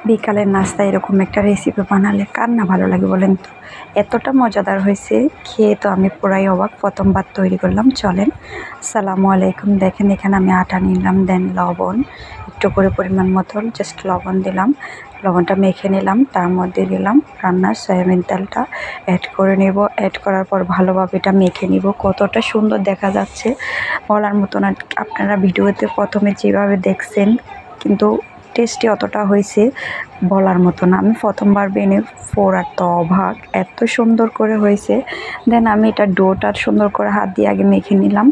বিকালের নাস্তা এরকম একটা রেসিপি বানালে কার না ভালো লাগে বলেন তো। এতটা মজাদার হয়েছে, খেয়ে তো আমি পুরাই অবাক। প্রথমবার তৈরি করলাম। চলেন। আসসালামু আলাইকুম। দেখেন এখানে আমি আটা নিলাম, দেন লবণ একটু করে পরিমাণ মতন জাস্ট লবণ দিলাম। লবণটা মেখে নিলাম, তার মধ্যে দিলাম রান্নার সয়াবিন তেলটা অ্যাড করে নেব। অ্যাড করার পর ভালোভাবে এটা মেখে নিব। কতটা সুন্দর দেখা যাচ্ছে বলার মতো না। আপনারা ভিডিওতে প্রথমে যেভাবে দেখছেন, কিন্তু টেস্টি অতটা হয়েছে বলার মতো না। আমি প্রথমবার বেনে ফোড়ার তো অবাক, এত সুন্দর করে হয়েছে। দেন আমি এটা ডোটা সুন্দর করে হাত দিয়ে আগে মেখে নিলাম।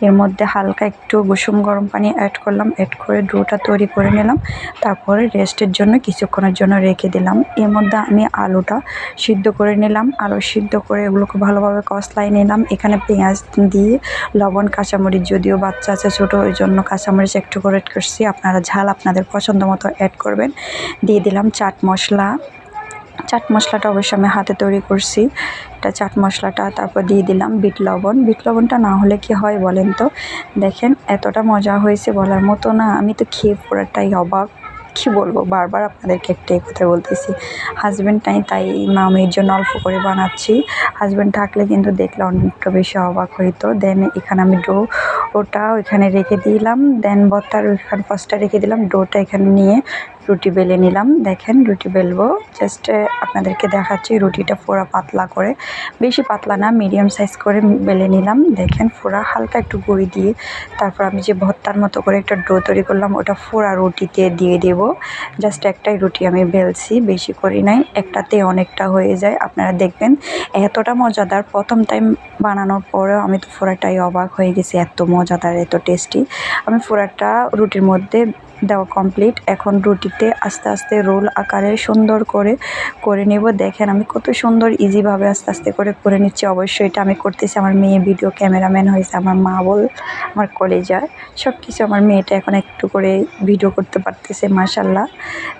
এর মধ্যে হালকা একটু কুসুম গরম পানি অ্যাড করলাম, অ্যাড করে ডোটা তৈরি করে নিলাম। তারপরে রেস্টের জন্য কিছুক্ষণের জন্য রেখে দিলাম। এর মধ্যে আমি আলুটা সিদ্ধ করে নিলাম। আলু সিদ্ধ করে এগুলোকে ভালোভাবে কষলাই নিলাম। এখানে পেঁয়াজ দিয়ে লবণ, কাঁচামরিচ, যদিও বাচ্চা আছে ছোটো, ওই জন্য কাঁচামরিচ একটু করে অ্যাড করছি। আপনারা ঝাল আপনাদের পছন্দ মতো অ্যাড করবেন। দিয়ে দিলাম চাট মশলা। চাট মশলাটা অবশ্যই আমি হাতে তৈরি করছি, এটা চাট মশলাটা। তারপর দিয়ে দিলাম বিট লবণ। বিট লবণটা না হলে কি হয় বলেন তো। দেখেন এতটা মজা হয়েছে বলার মতো না। আমি তো খেয়ে পুরোটাই অবাক। কী বলবো, বারবার আপনাদেরকে একটাই কথা বলতেছি, হাজব্যান্ড নাই তাই মামির জন্য অল্প করে বানাচ্ছি। হাজব্যান্ড থাকলে কিন্তু দেখলে অনেকটা বেশি অবাক হইতো। দেন এখানে আমি ওটা ওইখানে রেখে দিলাম। দেন ভর্তার ওইখানে ফার্স্টটা রেখে দিলাম, ডোটা এখানে নিয়ে রুটি বেলে নিলাম। দেখেন রুটি বেলবো, জাস্ট আপনাদেরকে দেখাচ্ছি। রুটিটা পুরো পাতলা করে, বেশি পাতলা না, মিডিয়াম সাইজ করে বেলে নিলাম। দেখেন পুরা হালকা একটু গুঁড়ি দিয়ে তারপর আমি যে ভর্তার মতো করে একটা ডো তৈরি করলাম, ওটা পুরা রুটিতে দিয়ে দেব। জাস্ট একটাই রুটি আমি বেলছি, বেশি করি নাই, একটাতে অনেকটা হয়ে যায়। আপনারা দেখবেন এতটা মজাদার। প্রথম টাইম বানানোর পরেও আমি তো পুরাটাই অবাক হয়ে গেছি, এত মজাদার, এত টেস্টি। আমি পুরাটা রুটির মধ্যে দেওয়া কমপ্লিট। এখন রুটিতে আস্তে আস্তে রোল আকারে সুন্দর করে নেব। দেখেন আমি কত সুন্দর ইজিভাবে আস্তে আস্তে করে নিচ্ছি। অবশ্যই এটা আমি করতেছি, আমার মেয়ে ভিডিও ক্যামেরাম্যান হয়েছে, আমার মা বল, আমার কলেজা সব কিছু। আমার মেয়েটা এখন একটু করে ভিডিও করতে পারতেছে, মাশাল্লাহ।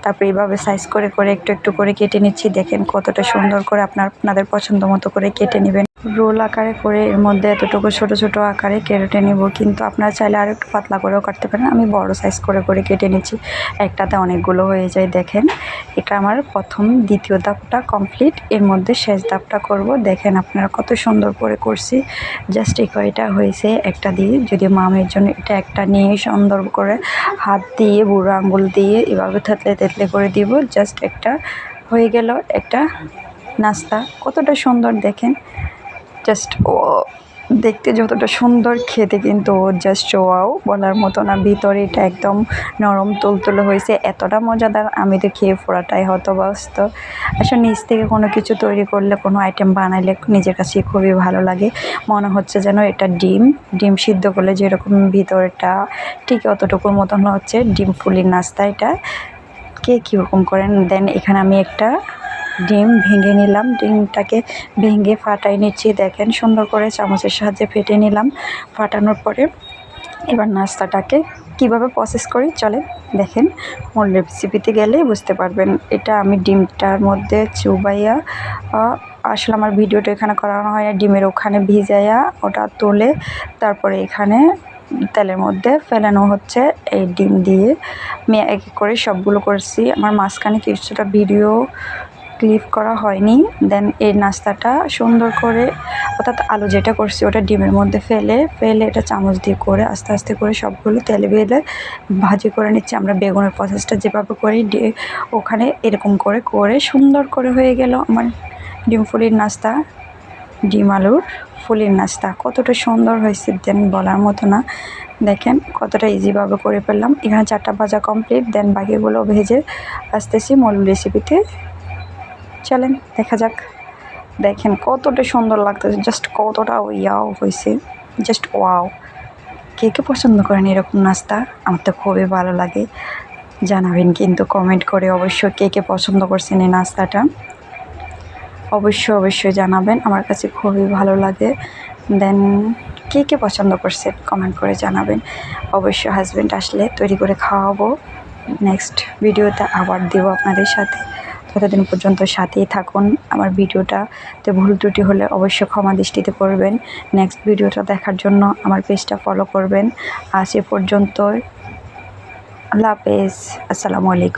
তারপরে এইভাবে সাইজ করে একটু একটু করে কেটে নিচ্ছি। দেখেন কতটা সুন্দর করে আপনাদের পছন্দ মতো করে কেটে নেবেন। রোল আকারে করে এর মধ্যে এতটুকু ছোট ছোট আকারে কেটে নেব, কিন্তু আপনারা চাইলে আরও একটু পাতলা করেও কাটতে পারেন। আমি বড় সাইজ করে কেটে নিচ্ছি, একটাতে অনেকগুলো হয়ে যায়। দেখেন এটা আমার প্রথম, দ্বিতীয় ধাপটা কমপ্লিট। এর মধ্যে শেষ ধাপটা করব। দেখেন আপনারা কত সুন্দর করে করছি। জাস্ট এই কয়টা হয়েছে একটা দিয়ে, যদি মামের জন্য এটা একটা নিয়ে সুন্দর করে হাত দিয়ে বুড়ো আঙ্গুল দিয়ে এভাবে থেতলে করে দিব। জাস্ট একটা হয়ে গেল একটা নাস্তা। কতটা সুন্দর দেখেন, জাস্ট ও দেখতে যতটা সুন্দর, খেতে কিন্তু জাস্ট ওয়াও বলার মতো না। ভিতরে এটা একদম নরম তুলতুলে হয়েছে, এতটা মজাদার। আমি তো খেয়ে পুরাটাই হতবাস্ত। আসলে নিজ থেকে কোনো কিছু তৈরি করলে, কোনো আইটেম বানাইলে নিজের কাছে খুবই ভালো লাগে। মনে হচ্ছে যেন এটা ডিম সিদ্ধ করলে যেরকম ভিতরটা ঠিক অতটুকুর মতন হচ্ছে। ডিম ফুলির নাস্তা এটা, কে কীরকম করেন। দেন এখানে আমি একটা ডিম ভেঙে নিলাম, ডিমটাকে ভেঙে ফাটাই নিচ্ছি। দেখেন সুন্দর করে চামচের সাহায্যে ফেটে নিলাম। ফাটানোর পরে এবার নাস্তাটাকে কিভাবে প্রসেস করি চলে দেখেন। মূল রেসিপিতে গেলে বুঝতে পারবেন। এটা আমি ডিমটার মধ্যে চুবাইয়া, আসলে আমার ভিডিওটা এখানে করানো হয় না, ডিমের ওখানে ভিজাইয়া ওটা তুলে তারপরে এখানে তেলের মধ্যে ফেলানো হচ্ছে। এই ডিম দিয়ে আমি এক এক করে সবগুলো করছি। আমার মাঝখানে কিছুটা ভিডিও ক্লিপ করা হয়নি। দেন এই নাস্তাটা সুন্দর করে, অর্থাৎ আলু যেটা করছি ওটা ডিমের মধ্যে ফেলে এটা চামচ দিয়ে করে আস্তে আস্তে করে সবগুলো তেলে বেলে ভাজি করে নিচ্ছি। আমরা বেগুনের প্রসেসটা যেভাবে করি ওখানে এরকম করে সুন্দর করে হয়ে গেল আমার ডিম ফুলির নাস্তা, ডিম আলুর ফুলির নাস্তা। কতটা সুন্দর হয়েছে দেন বলার মতো না। দেখেন কতটা ইজিভাবে করে ফেললাম। এখানে 4টা ভাজা কমপ্লিট। দেন বাকিগুলো ভেজে আসতেছি মূল রেসিপিতে। চলেন দেখা যাক। দেখেন কতটা সুন্দর লাগতেছে, জাস্ট কতটা ইয়াও হয়েছে, জাস্ট ওয়াও। কে কে পছন্দ করেন এরকম নাস্তা? আমার তো খুবই ভালো লাগে। জানাবেন কিন্তু কমেন্ট করে অবশ্যই কে কে পছন্দ করছেন এই নাস্তাটা, অবশ্যই জানাবেন। আমার কাছে খুবই ভালো লাগে। দেন কে কে পছন্দ করছেন কমেন্ট করে জানাবেন। অবশ্যই হাজব্যান্ড আসলে তৈরি করে খাওয়াবো। নেক্সট ভিডিওতে আবার দেবো আপনাদের সাথে। ততদিন পর্যন্ত সাথেই থাকুন। আমার ভিডিওটাতে ভুল ত্রুটি হলে অবশ্যই ক্ষমা দৃষ্টিতে করবেন। নেক্সট ভিডিওটা দেখার জন্য আমার পেজটা ফলো করবেন। আজ এ পর্যন্তই, আল্লাহ হাফেজ, আসসালামু আলাইকুম।